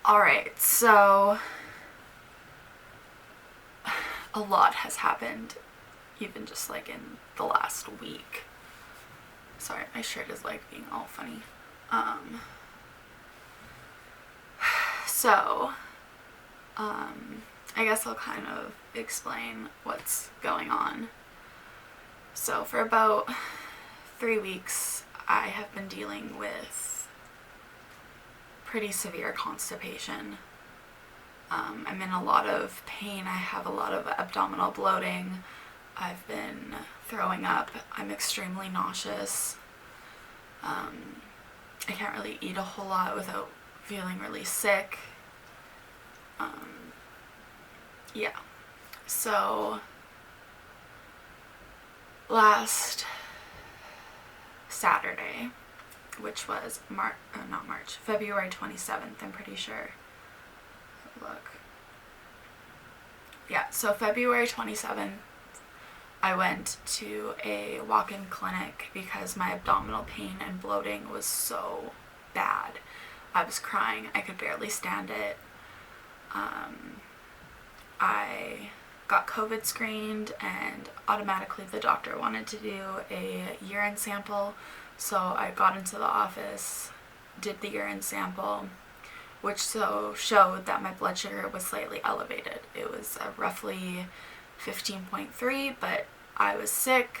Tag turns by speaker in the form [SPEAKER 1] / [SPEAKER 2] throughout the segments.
[SPEAKER 1] Alright, so a lot has happened, even just like in the last week. Sorry, my shirt is like being all funny. So, I guess I'll kind of explain what's going on. So for about 3 weeks, I have been dealing with pretty severe constipation. I'm in a lot of pain. I have a lot of abdominal bloating. I've been throwing up. I'm extremely nauseous. I can't really eat a whole lot without feeling really sick. Yeah. So last Saturday, which was February 27th, I'm pretty sure. Look. Yeah, so February 27th, I went to a walk-in clinic because my abdominal pain and bloating was so bad. I was crying. I could barely stand it. I got COVID screened, and automatically the doctor wanted to do a urine sample. So I got into the office, did the urine sample, which showed that my blood sugar was slightly elevated. It was roughly 15.3, but I was sick,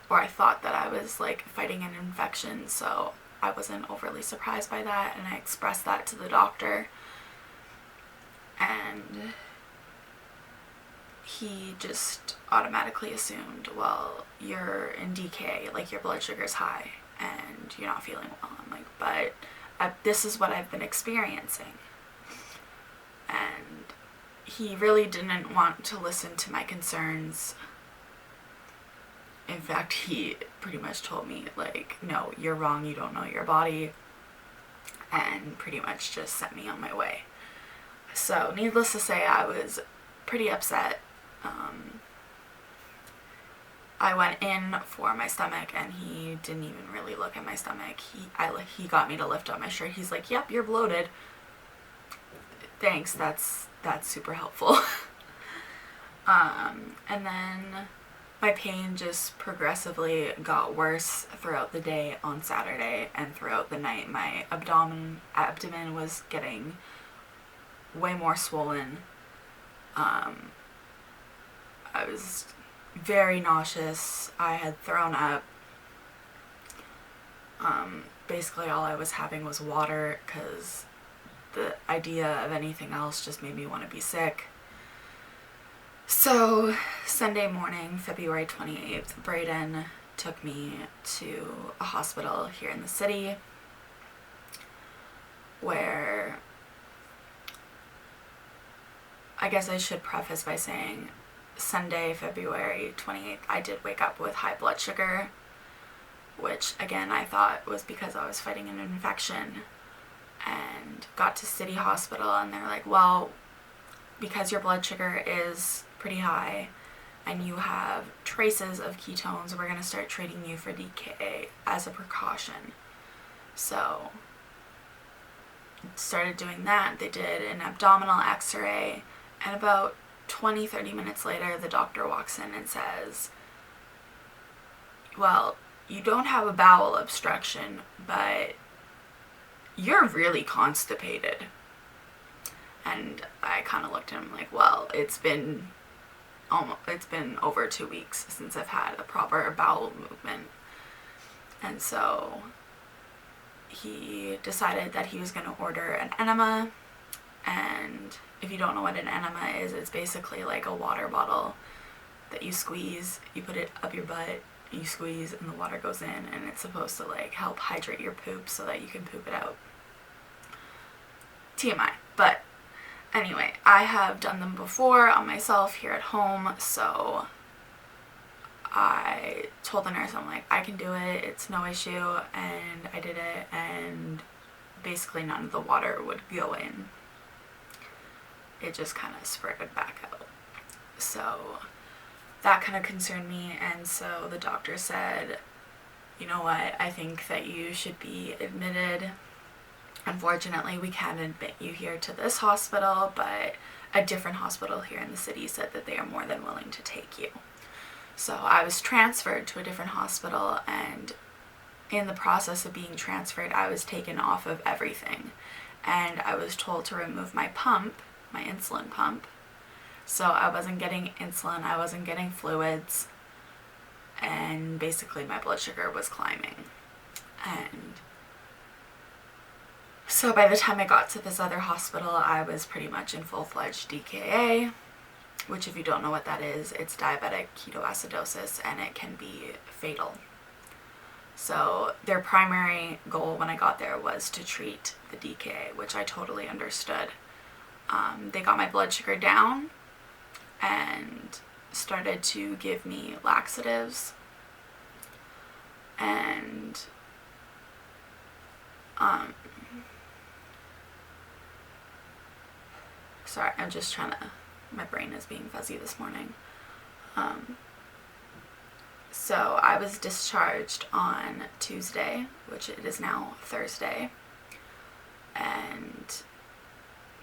[SPEAKER 1] or I thought that I was like fighting an infection, so I wasn't overly surprised by that, and I expressed that to the doctor, and he just automatically assumed, well, you're in DK, like your blood sugar's high and you're not feeling well. I'm like, but this is what I've been experiencing. And he really didn't want to listen to my concerns. In fact, he pretty much told me, like, no, you're wrong, you don't know your body, and pretty much just sent me on my way. So needless to say, I was pretty upset. I went in for my stomach, and he didn't even really look at my stomach. He got me to lift up my shirt. He's like, yep, you're bloated. Thanks, that's super helpful. And then my pain just progressively got worse throughout the day on Saturday, and throughout the night my abdomen was getting way more swollen. I was very nauseous. I had thrown up. Basically all I was having was water, because the idea of anything else just made me want to be sick. So Sunday morning, February 28th, Brayden took me to a hospital here in the city, where I guess I should preface by saying Sunday, February 28th, I did wake up with high blood sugar, which again I thought was because I was fighting an infection, and got to City Hospital, and they're like, well, because your blood sugar is pretty high and you have traces of ketones, we're going to start treating you for DKA as a precaution. So started doing that. They did an abdominal x-ray, and about 20-30 minutes later the doctor walks in and says, well, you don't have a bowel obstruction, but you're really constipated. And I kind of looked at him like, well, it's been over 2 weeks since I've had a proper bowel movement. And so he decided that he was going to order an enema. And if you don't know what an enema is, it's basically like a water bottle that you squeeze, you put it up your butt, you squeeze, and the water goes in, and it's supposed to like help hydrate your poop so that you can poop it out. TMI. But anyway, I have done them before on myself here at home, so I told the nurse, I'm like, I can do it, it's no issue, and I did it, and basically none of the water would go in. It just kind of spurted back out. So that kind of concerned me, and so the doctor said, you know what, I think that you should be admitted Unfortunately, we can't admit you here to this hospital, but a different hospital here in the city said that they are more than willing to take you. So I was transferred to a different hospital, and in the process of being transferred, I was taken off of everything. And I was told to remove my pump, my insulin pump. So I wasn't getting insulin, I wasn't getting fluids, and basically my blood sugar was climbing. And so by the time I got to this other hospital, I was pretty much in full-fledged DKA, which, if you don't know what that is, it's diabetic ketoacidosis, and it can be fatal. So their primary goal when I got there was to treat the DKA, which I totally understood. They got my blood sugar down and started to give me laxatives, and sorry, I'm just trying to, my brain is being fuzzy this morning. So I was discharged on Tuesday, which it is now Thursday, and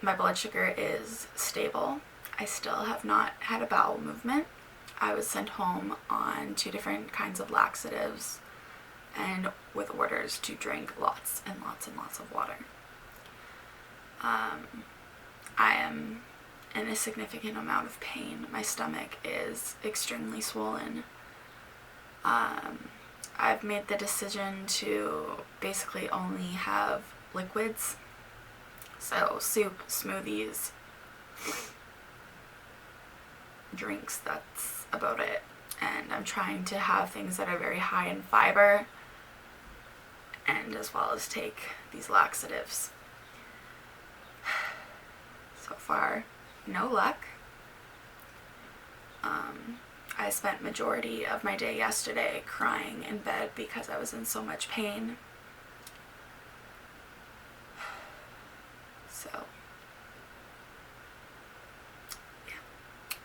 [SPEAKER 1] my blood sugar is stable. I still have not had a bowel movement. I was sent home on 2 different kinds of laxatives and with orders to drink lots and lots and lots of water. I am in a significant amount of pain. My stomach is extremely swollen. I've made the decision to basically only have liquids, so soup, smoothies, drinks, that's about it. And I'm trying to have things that are very high in fiber, and as well as take these laxatives. So far, no luck. I spent majority of my day yesterday crying in bed because I was in so much pain. So, yeah,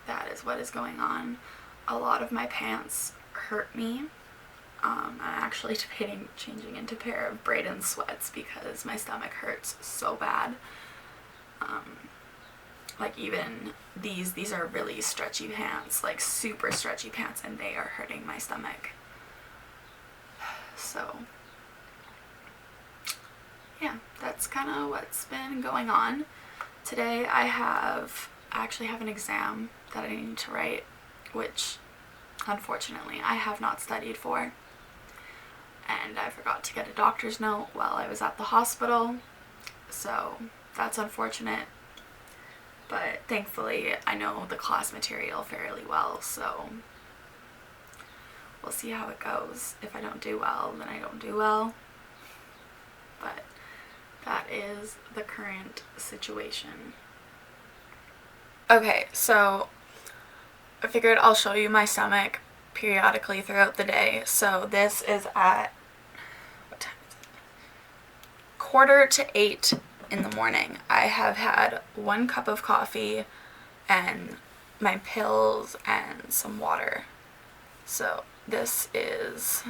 [SPEAKER 1] that is what is going on. A lot of my pants hurt me. I'm actually debating changing into a pair of Braden sweats because my stomach hurts so bad. Like, even these are really stretchy pants, like super stretchy pants, and they are hurting my stomach. So yeah, that's kind of what's been going on. Today I actually have an exam that I need to write, which unfortunately I have not studied for, and I forgot to get a doctor's note while I was at the hospital, so that's unfortunate. But thankfully, I know the class material fairly well, so we'll see how it goes. If I don't do well, then I don't do well. But that is the current situation. Okay, so I figured I'll show you my stomach periodically throughout the day. So this is at, what time is it? 7:45 in the morning. I have had 1 cup of coffee and my pills and some water. So this is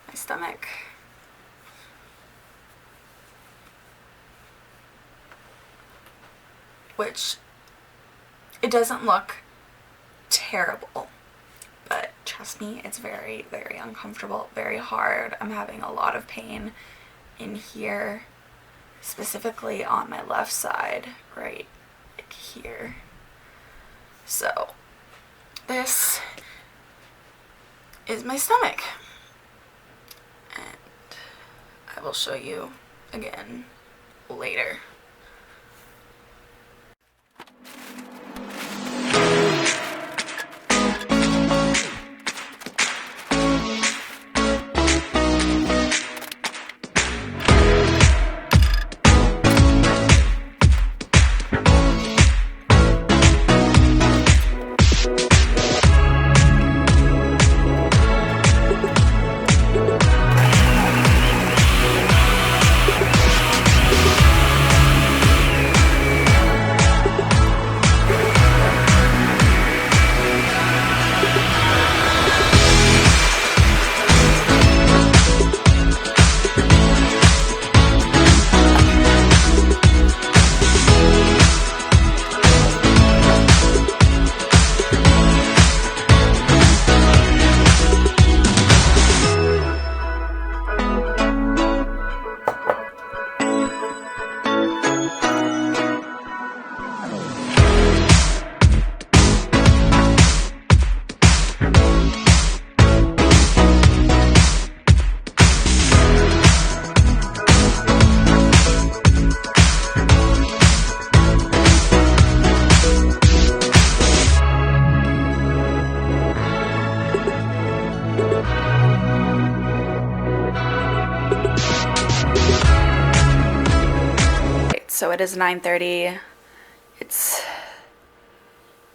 [SPEAKER 1] my stomach. Which, it doesn't look terrible, but trust me, it's very, very uncomfortable, very hard. I'm having a lot of pain in here, specifically on my left side, right here. So this is my stomach, and I will show you again later. So it is 9:30. It's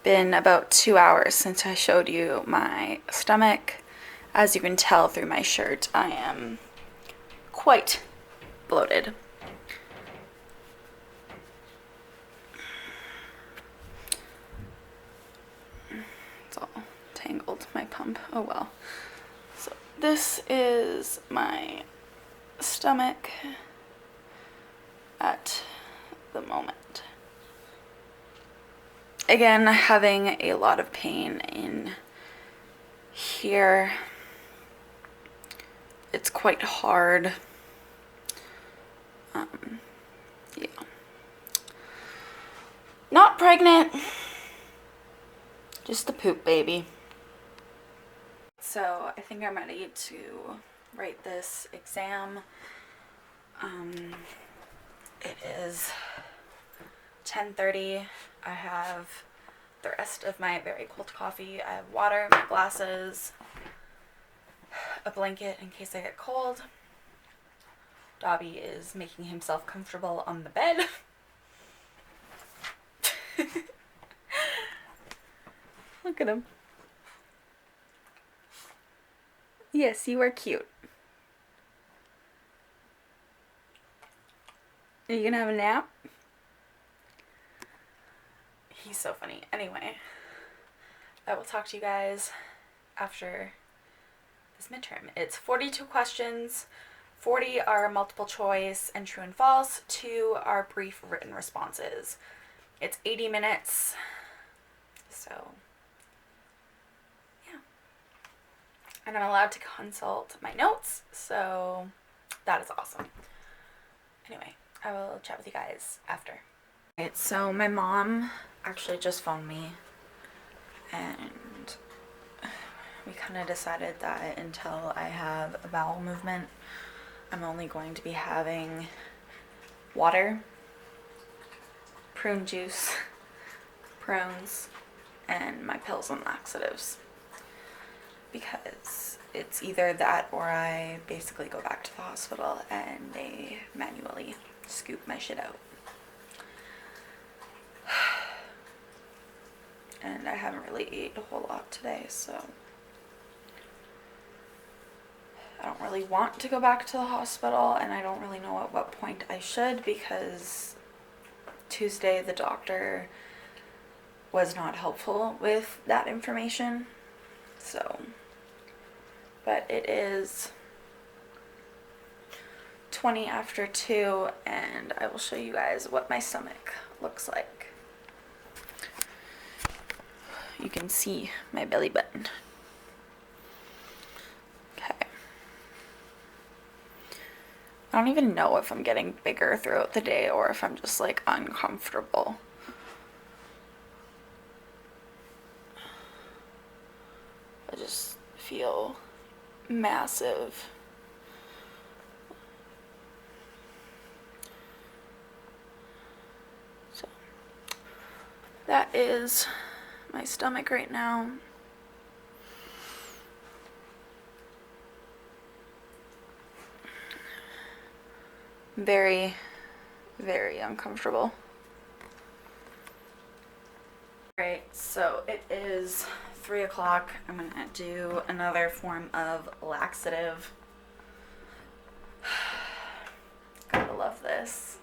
[SPEAKER 1] been about 2 hours since I showed you my stomach. As you can tell through my shirt, I am quite bloated. It's all tangled, my pump. Oh well. So this is my stomach at the moment. Again, having a lot of pain in here. It's quite hard. Yeah. Not pregnant. Just a poop baby. So I think I'm ready to write this exam. It is 10:30. I have the rest of my very cold coffee. I have water, my glasses, a blanket in case I get cold. Dobby is making himself comfortable on the bed. Look at him. Yes, you are cute. Are you gonna have a nap? He's so funny. Anyway, I will talk to you guys after this midterm. It's 42 questions. 40 are multiple choice and true and false. 2 are brief written responses. It's 80 minutes. So, yeah. And I'm allowed to consult my notes, so that is awesome. Anyway, I will chat with you guys after. Alright, so my mom actually just phoned me, and we kind of decided that until I have a bowel movement, I'm only going to be having water, prune juice, prunes, and my pills and laxatives. Because it's either that or I basically go back to the hospital and they manually scoop my shit out. And I haven't really ate a whole lot today, so I don't really want to go back to the hospital, and I don't really know at what point I should, because Tuesday the doctor was not helpful with that information. So, but it is 20 after 2, and I will show you guys what my stomach looks like. You can see my belly button. Okay. I don't even know if I'm getting bigger throughout the day or if I'm just like uncomfortable. I just feel massive. So that is my stomach right now. Very, very uncomfortable. Alright, so it is 3 o'clock. I'm gonna do another form of laxative. Gotta love this.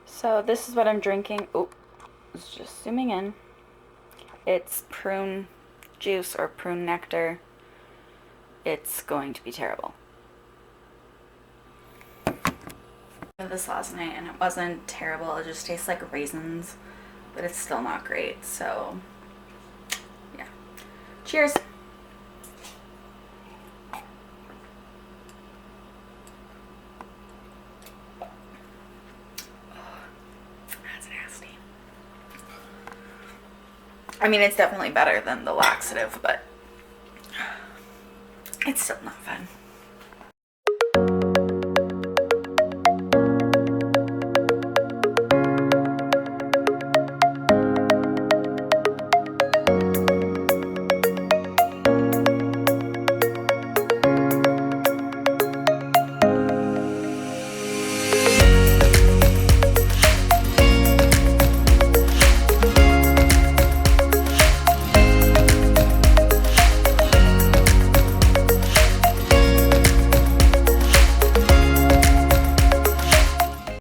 [SPEAKER 1] So this is what I'm drinking. Oh, it's just zooming in. It's prune juice or prune nectar. It's going to be terrible. I had this last night and it wasn't terrible. It just tastes like raisins, but it's still not great. So, yeah. Cheers. I mean, it's definitely better than the laxative, but it's still not fun.